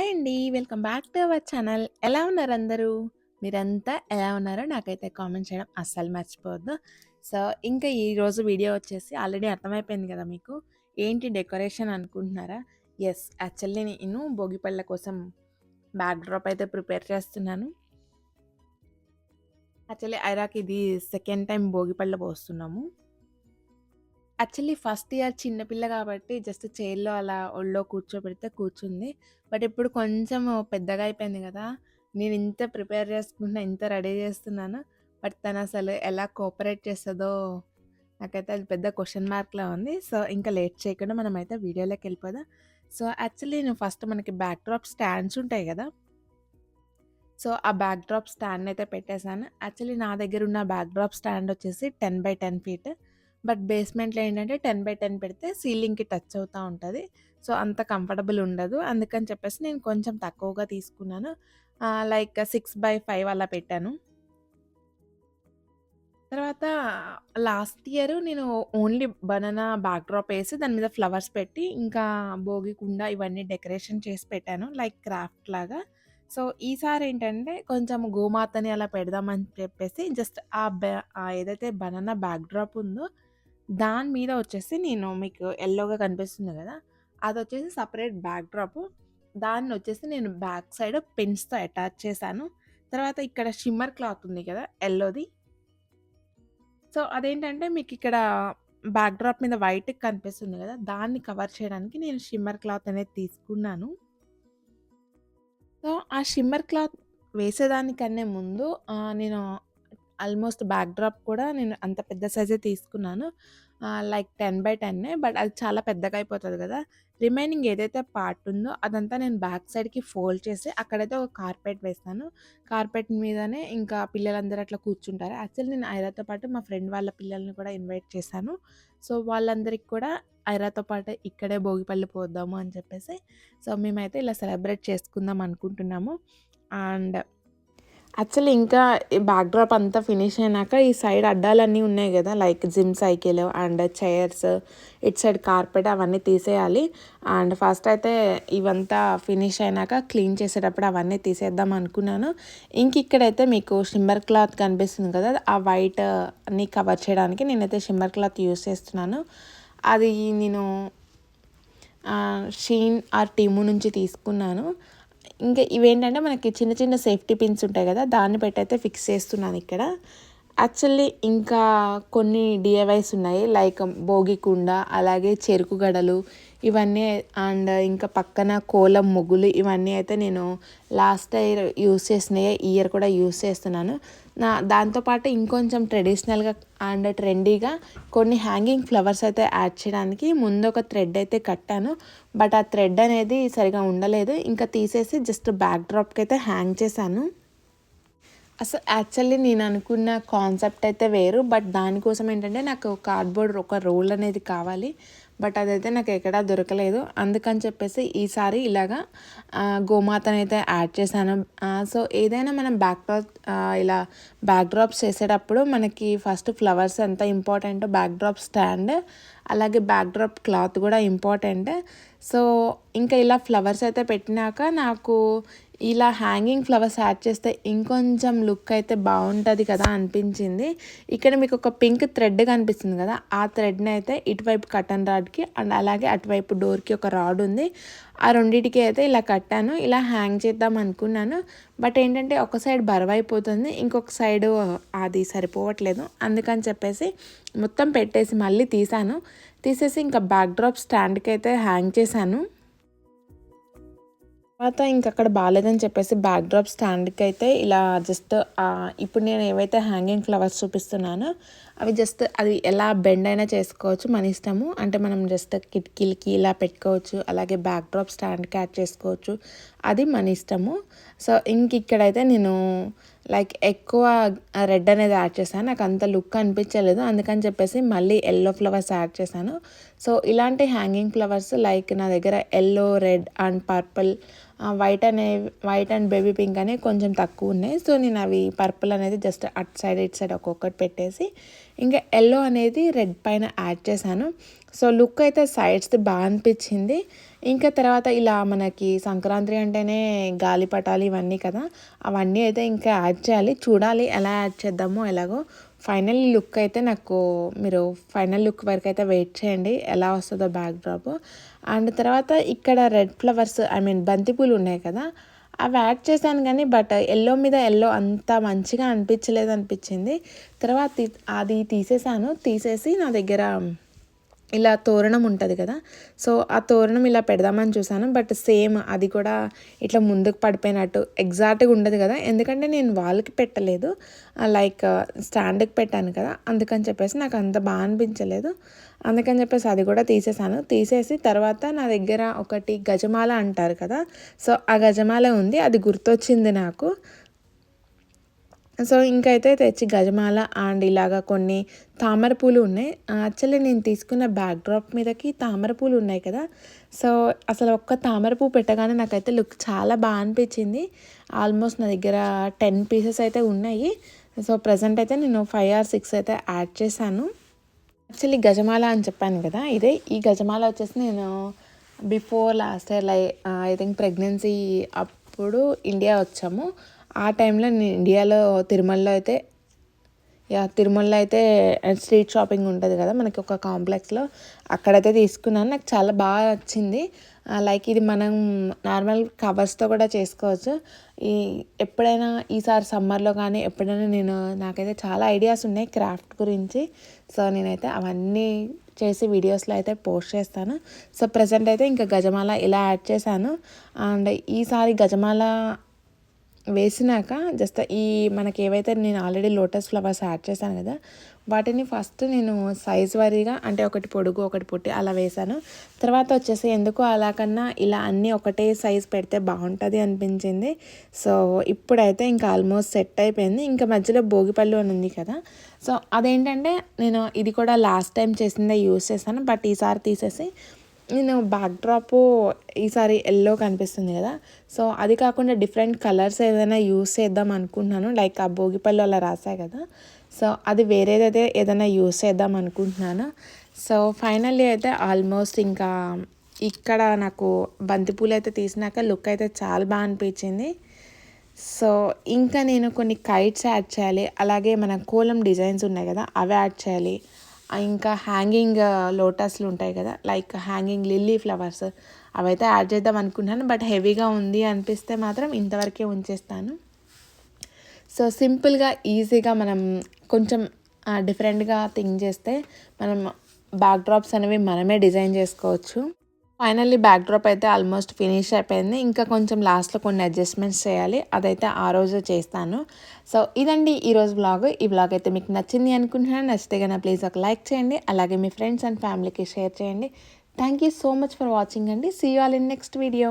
Hi అండి. Welcome back to our channel. ఎలా ఉన్నారు అందరూ? మీరంతా ఎలా ఉన్నారో నాకైతే కామెంట్ చేయడం అస్సలు మర్చిపోవద్దు. సో, ఇంకా ఈరోజు వీడియో వచ్చేసి ఆల్రెడీ అర్థమైపోయింది కదా మీకు. ఏంటి డెకరేషన్ అనుకుంటున్నారా? యెస్. యాక్చువల్లీ నేను భోగి పళ్ళ కోసం బ్యాక్ డ్రాప్ అయితే ప్రిపేర్ చేస్తున్నాను. యాక్చువల్లీ ఐరాకి ఇది సెకండ్ టైమ్ భోగి పళ్ళు పోస్తున్నాము. యాక్చువల్లీ ఫస్ట్ ఇయర్ చిన్న పిల్ల కాబట్టి జస్ట్ చైర్‌లో అలా ఒళ్ళో కూర్చోబెడితే కూర్చుంది. బట్ ఇప్పుడు కొంచెం పెద్దగా అయిపోయింది గదా! నేను ఇంత ప్రిపేర్ చేసుకుంటున్నా, ఇంత రెడీ చేస్తున్నాను. బట్ తనసలు ఎలా కోఆపరేట్ చేస్తదో నాకైతే అది పెద్ద క్వెషన్ మార్క్‌లా ఉంది. సో, ఇంకా లేట్ చేయకుండా మనమైతే వీడియోలోకెళ్ళిపోదాం. సో, యాక్చువల్లీ నేను ఫస్ట్ మనకి బ్యాక్ డ్రాప్ స్టాండ్స్ ఉంటాయి గదా! సో, ఆ బ్యాక్ డ్రాప్ స్టాండ్‌నయితే పెట్టేసాను. యాక్చువల్లీ నా దగ్గరున్న బ్యాక్ డ్రాప్ స్టాండ్ వచ్చేసి 10/10 ఫీట్. బట్ బేస్‌మెంట్‌లో ఏంటంటే 10/10 పెడితే సీలింగ్‌కి టచ్ అవుతా ఉంటది. సో, అంత కంఫర్టబుల్ ఉండదు. అందుకని చెప్పేసి నేను కొంచెం తక్కువగా తీసుకున్నాను. లైక్ 6/5 అలా పెట్టాను. తర్వాత లాస్ట్ ఇయర్ నేను ఓన్లీ బనానా బ్యాక్ డ్రాప్ ఏసి దాని మీద ఫ్లవర్స్ పెట్టి, ఇంకా భోగి కుండ ఇవన్నీ డెకరేషన్ చేసి పెట్టాను. లైక్ క్రాఫ్ట్ లాగా. సో, ఈసారి ఏంటంటే కొంచెం గోమాతని అలా పెడదామని చెప్పేసి జస్ట్ ఏదైతే బనానా బ్యాక్ డ్రాప్ ఉందో దాని మీద వచ్చేసి నేను మీకు యెల్లోగా కనిపిస్తుంది గదా! అదొచ్చేసి సెపరేట్ బ్యాక్ డ్రాప్. దాన్నొచ్చేసి నేను బ్యాక్ సైడ్ పిన్స్‌తో అటాచ్ చేశాను. తర్వాత ఇక్కడ షిమ్మర్ క్లాత్ ఉంది కదా! యెల్లోది. సో, అదేంటంటే మీకిక్కడ బ్యాక్ డ్రాప్ మీద వైట్‌గా కనిపిస్తుంది గదా! దాన్ని కవర్ చేయడానికి నేను షిమ్మర్ క్లాత్ అనేది తీసుకున్నాను. సో, ఆ షిమ్మర్ క్లాత్ వేసేదానికన్నా ముందు నేను ఆల్మోస్ట్ బ్యాక్ డ్రాప్ కూడా నేను అంత పెద్ద సైజే తీసుకున్నాను. లైక్ 10/10 బట్ అది చాలా పెద్దగా అయిపోతది గదా! రిమైనింగ్ ఏదైతే పార్ట్ ఉందో అదంతా నేను బ్యాక్ సైడ్‌కి ఫోల్డ్ చేసి అక్కడైతే ఒక కార్పెట్ వేస్తాను. కార్పెట్ మీదనే ఇంకా పిల్లలందరూ అట్లా కూర్చుంటారు. యాక్చువల్లీ నేను ఐరాతో పాటు మా ఫ్రెండ్ వాళ్ళ పిల్లల్ని కూడా ఇన్వైట్ చేశాను. సో, వాళ్ళందరికి కూడా ఐరాతో పాటు ఇక్కడే భోగిపళ్ళు పోద్దాము అని చెప్పేసి, సో, మేమైతే ఇలా సెలబ్రేట్ చేసుకుందాం అనుకుంటున్నాము. అండ్ యాక్చువల్లీ ఇంకా ఈ బ్యాక్ డ్రాప్ అంతా ఫినిష్ అయినాక ఈ సైడ్ అడ్డాలన్నీ ఉన్నాయి గదా! Like gym cycle and chairs, ఇటు సైడ్ కార్పెట్ అవన్నీ తీసేయాలి. అండ్ ఫస్ట్ అయితే ఇవంతా ఫినిష్ అయినాక క్లీన్ చేసేటప్పుడు అవన్నీ తీసేద్దాం అనుకున్నాను. ఇక్కడైతే మీకు షిమ్మర్ క్లాత్ కనిపిస్తుంది కదా! ఆ వైట్‌ని కవర్ చేయడానికి నేనైతే షిమ్మర్ క్లాత్ యూజ్ చేస్తున్నాను. అది నేను షీన్ ఆర్ టీము నుంచి తీసుకున్నాను. ఇంకా ఇవేంటంటే మనకి చిన్న చిన్న సేఫ్టీ పిన్స్ ఉంటాయి కదా! దాన్ని పెట్టయితే ఫిక్స్ చేస్తున్నాను ఇక్కడ. యాక్చువల్లీ ఇంకా కొన్ని డీఐవైస్ ఉన్నాయి. లైక్ భోగి కుండ, అలాగే చెరుకు గడలు ఇవన్నీ అండ్ ఇంకా పక్కన కోలం ముగ్గులు ఇవన్నీ అయితే నేను లాస్ట్ ఇయర్ యూజ్ చేసినయే ఈ ఇయర్ కూడా యూజ్ చేస్తున్నాను. దాంతో పాటు ఇంకొంచెం ట్రెడిషనల్‌గా అండ్ ట్రెండీగా కొన్ని హ్యాంగింగ్ ఫ్లవర్స్ అయితే యాడ్ చేయడానికి ముందు ఒక థ్రెడ్ అయితే కట్టాను. బట్ ఆ థ్రెడ్ అనేది సరిగ్గా ఉండలేదు. ఇంకా తీసేసి జస్ట్ బ్యాక్ డ్రాప్‌కి అయితే హ్యాంగ్ చేశాను. అసలు యాక్చువల్లీ నేను అనుకున్న కాన్సెప్ట్ అయితే వేరు. బట్ దానికోసం ఏంటంటే నాకు కార్డ్‌బోర్డ్ ఒక రోల్ అనేది కావాలి. బట్ అదైతే నాకు ఎక్కడా దొరకలేదు. అందుకని చెప్పేసి ఈసారి ఇలాగా గోమాతనైతే యాడ్ చేశాను. సో, ఏదైనా మనం ఇలా బ్యాక్ డ్రాప్స్ చేసేటప్పుడు మనకి ఫస్ట్ ఫ్లవర్స్ ఎంత ఇంపార్టెంటో బ్యాక్ డ్రాప్ స్టాండ్, అలాగే బ్యాక్ డ్రాప్ క్లాత్ కూడా ఇంపార్టెంట్. సో, ఇంకా ఇలా ఫ్లవర్స్ అయితే పెట్టినాక నాకు ఇలా హ్యాంగింగ్ ఫ్లవర్స్ యాడ్ చేస్తే ఇంకొంచెం లుక్ అయితే బాగుంటుంది కదా అనిపించింది. ఇక్కడ మీకు ఒక పింక్ థ్రెడ్ కనిపిస్తుంది కదా! ఆ థ్రెడ్‌ని అయితే ఇటువైపు కర్టన్ రాడ్‌కి అండ్ అలాగే అటువైపు డోర్‌కి ఒక రాడ్ ఉంది. ఆ రెండిటికి అయితే ఇలా కట్టాను. ఇలా హ్యాంగ్ చేద్దాం అనుకున్నాను. బట్ ఏంటంటే ఒక సైడ్ బరువైపోతుంది. ఇంకొక సైడు అది సరిపోవట్లేదు. అందుకని చెప్పేసి మొత్తం పెట్టేసి మళ్ళీ తీసేసి ఇంకా బ్యాక్ డ్రాప్ స్టాండ్‌కి అయితే హ్యాంగ్ చేశాను. తర్వాత ఇంకక్కడ బాలేదని చెప్పేసి బ్యాక్ డ్రాప్ స్టాండ్‌కైతే ఇలా జస్ట్ ఇప్పుడు నేను ఏవైతే హ్యాంగింగ్ ఫ్లవర్స్ చూపిస్తున్నానో అవి జస్ట్ అది ఎలా బెండ్ అయినా చేసుకోవచ్చు మన ఇష్టము. అంటే మనం జస్ట్ కిటికీలకి ఇలా పెట్టుకోవచ్చు. అలాగే బ్యాక్ డ్రాప్ స్టాండ్‌కి యాడ్ చేసుకోవచ్చు. అది మన ఇష్టము. సో, ఇక్కడైతే నేను లైక్ ఎక్కువ రెడ్ అనేది యాడ్ చేశాను. నాకు అంత లుక్ అనిపించలేదు. అందుకని చెప్పేసి మళ్ళీ యెల్లో ఫ్లవర్స్ యాడ్ చేశాను. సో ఇలాంటి హ్యాంగింగ్ ఫ్లవర్స్ లైక్ నా దగ్గర yellow, red and purple, white and baby pink అనేవి కొంచెం తక్కువ ఉన్నాయి. సో నేను అవి పర్పుల్ అనేది జస్ట్ అటు సైడ్ ఇటు సైడ్ ఒక్కొక్కటి పెట్టేసి ఇంకా యెల్లో అనేది రెడ్ పైన యాడ్ చేశాను. సో లుక్ అయితే సైడ్స్ది బాగా అనిపించింది. ఇంకా తర్వాత ఇలా మనకి సంక్రాంతి అంటేనే గాలిపటాలు ఇవన్నీ కదా, అవన్నీ అయితే ఇంకా యాడ్ చేయాలి. చూడాలి ఎలా యాడ్ చేద్దామో ఎలాగో. ఫైనల్ లుక్ అయితే నాకు మీరు ఫైనల్ లుక్ వరకు అయితే వెయిట్ చేయండి ఎలా వస్తుందో బ్యాక్ డ్రాప్. అండ్ తర్వాత ఇక్కడ రెడ్ ఫ్లవర్స్ బంతిపూలు ఉన్నాయి కదా, అవి యాడ్ చేశాను కానీ బట్ యెల్లో మీద యెల్లో అంత మంచిగా అనిపించింది. తర్వాత అది తీసేసి నా దగ్గర ఇలా తోరణం ఉంటుంది కదా, సో ఆ తోరణం ఇలా పెడదామని చూసాను. బట్ సేమ్ అది కూడా ఇట్లా ముందుకు పడిపోయినట్టు ఎగ్జాక్ట్గా ఉండదు కదా, ఎందుకంటే నేను వాళ్ళకి పెట్టలేదు, లైక్ స్టాండ్కి పెట్టాను కదా, అందుకని చెప్పేసి నాకు అంత బాగా అనిపించలేదు. అందుకని చెప్పేసి అది కూడా తీసేసి తర్వాత నా దగ్గర ఒకటి గజమాల అంటారు కదా, సో ఆ గజమాల ఉంది, అది గుర్తొచ్చింది నాకు. సో ఇంకైతే తెచ్చి గజమాల అండ్ ఇలాగా కొన్ని తామర పూలు ఉన్నాయి. యాక్చువల్లీ నేను తీసుకున్న బ్యాక్ డ్రాప్ మీదకి తామర పూలు ఉన్నాయి కదా, సో అసలు ఒక్క తామర పువ్వు పెట్టగానే నాకైతే లుక్ చాలా బాగా అనిపించింది. ఆల్మోస్ట్ నా దగ్గర 10 పీసెస్ అయితే ఉన్నాయి. సో ప్రజెంట్ అయితే నేను 5 or 6 అయితే యాడ్ చేశాను. యాక్చువల్లీ గజమాల అని చెప్పాను కదా, ఈ గజమాల వచ్చేసి నేను before last year I think pregnancy అప్పుడు ఇండియా వచ్చాము. ఆ టైంలో నేను ఇండియాలో తిరుమలలో అయితే స్ట్రీట్ షాపింగ్ ఉంటుంది కదా మనకి ఒక కాంప్లెక్స్లో, అక్కడైతే తీసుకున్నాను. నాకు చాలా బాగా నచ్చింది. లైక్ ఇది మనం నార్మల్ కవర్స్తో కూడా చేసుకోవచ్చు. ఎప్పుడైనా ఈసారి సమ్మర్లో కానీ ఎప్పుడైనా నాకైతే చాలా ఐడియాస్ ఉన్నాయి క్రాఫ్ట్ గురించి. సో నేనైతే అవన్నీ చేసి వీడియోస్లో అయితే పోస్ట్ చేస్తాను. సో ప్రజెంట్ అయితే ఇంకా గజమాల ఇలా యాడ్ చేశాను. అండ్ ఈసారి గజమాల వేసినాక జస్ట్ మనకి ఏవైతే నేను ఆల్రెడీ లోటస్ ఫ్లవర్స్ యాడ్ చేశాను కదా, వాటిని ఫస్ట్ నేను సైజ్ వారీగా అంటే ఒకటి పొడుగు ఒకటి పొట్టి అలా వేశాను. తర్వాత వచ్చేసి ఎందుకు అలా కన్నా ఇలా అన్నీ ఒకటే సైజ్ పెడితే బాగుంటుంది అనిపించింది. సో ఇప్పుడైతే ఇంకా ఆల్మోస్ట్ సెట్ అయిపోయింది. ఇంకా మధ్యలో భోగిపళ్ళు అని ఉంది కదా, సో అదేంటంటే నేను ఇది కూడా లాస్ట్ టైం చేసిందే యూస్ చేశాను. బట్ ఈసారి తీసేసి నేను బ్యాక్ డ్రాప్ ఈసారి ఎల్లో కనిపిస్తుంది కదా, సో అది కాకుండా డిఫరెంట్ కలర్స్ ఏదైనా యూస్ చేద్దాం అనుకుంటున్నాను. లైక్ ఆ భోగిపళ్ళు అలా రాసాయి కదా, సో అది వేరేదైతే ఏదైనా యూస్ చేద్దాం అనుకుంటున్నాను. సో ఫైనల్లీ అయితే ఆల్మోస్ట్ ఇంకా ఇక్కడ నాకు బంతిపూలు అయితే తీసినాక లుక్ అయితే చాలా బాగా అనిపించింది. సో ఇంకా నేను కొన్ని కైట్స్ యాడ్ చేయాలి, అలాగే మన కోలం డిజైన్స్ ఉన్నాయి కదా అవి యాడ్ చేయాలి. ఇంకా హ్యాంగింగ్ లోటస్లు ఉంటాయి కదా, లైక్ హ్యాంగింగ్ లిల్లీ ఫ్లవర్స్, అవైతే యాడ్ చేద్దాం అనుకుంటున్నాను. బట్ హెవీగా ఉంది అనిపిస్తే మాత్రం ఇంతవరకే ఉంచేస్తాను. సో సింపుల్గా ఈజీగా మనం కొంచెం డిఫరెంట్గా థింక్ చేస్తే మనం బ్యాక్ డ్రాప్స్ అనేవి మనమే డిజైన్ చేసుకోవచ్చు. ఫైనల్లీ బ్యాక్ డ్రాప్ అయితే ఆల్మోస్ట్ ఫినిష్ అయిపోయింది. ఇంకా కొంచెం లాస్ట్లో కొన్ని అడ్జస్ట్మెంట్స్ చేయాలి, అదైతే ఆ రోజు చేస్తాను. సో ఇదండి ఈరోజు వ్లాగ్. ఈ వ్లాగ్ అయితే మీకు నచ్చింది అనుకుంటున్నాను. నచ్చితే కనుక ప్లీజ్ ఒక లైక్ చేయండి, అలాగే మీ ఫ్రెండ్స్ అండ్ ఫ్యామిలీకి షేర్ చేయండి. Thank you so much for watching అండి. See you all in next video.